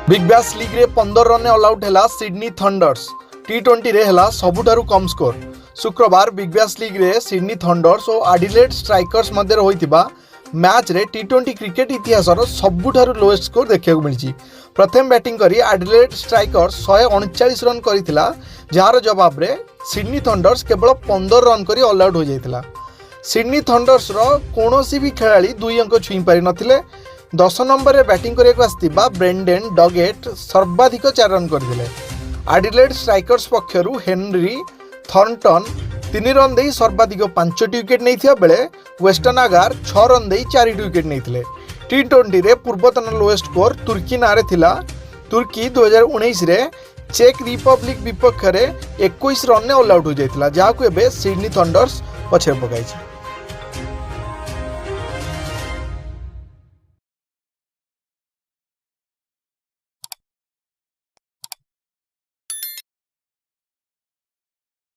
Big bash league रे 15 run all out है Sydney thunder's. T20 रे है सबुठारु कम स्कोर। शुक्रवार बिग बैश लीग रे सिडनी थंडर्स और एडिलेड स्ट्राइकर्स मध्य होइतिबा मैच रे T20 क्रिकेट इतिहास सबुठारु लोएस्ट स्कोर देखा मिली। प्रथम बैटिंग करी एडिलेड स्ट्राइकर्स 139 रन करथिला, जार जवाब रे सिडनी थंडर्स केवल 15 रन करी ऑल आउट हो जाइतिला। सिडनी थंडर्स रो कोनोसी भी खेलाड़ी 2 अंक छुई पारि नथिले। 10 नंबर रे बैटिंग करिया आसथिबा ब्रेंडेन डगेट सर्वाधिक 4 रन करथिले। एडिलेड स्ट्राइकर्स पक्षरु हेनरी थॉर्नटन 3 रन दे सर्वाधिक 5 विकेट नहीं बेले वेस्टर्न आगार 6 रन दे 4 विकेट नहीं। T20 रे पूर्वतन लोएस्ट स्कोर तुर्की नारे थिला। तुर्की 2019 रे चेक रिपब्लिक विपक्ष रे 21 रन ऑल आउट हो जाइतिला, जहाकु एबे सिडनी थंडर्स पछे पकाइछि।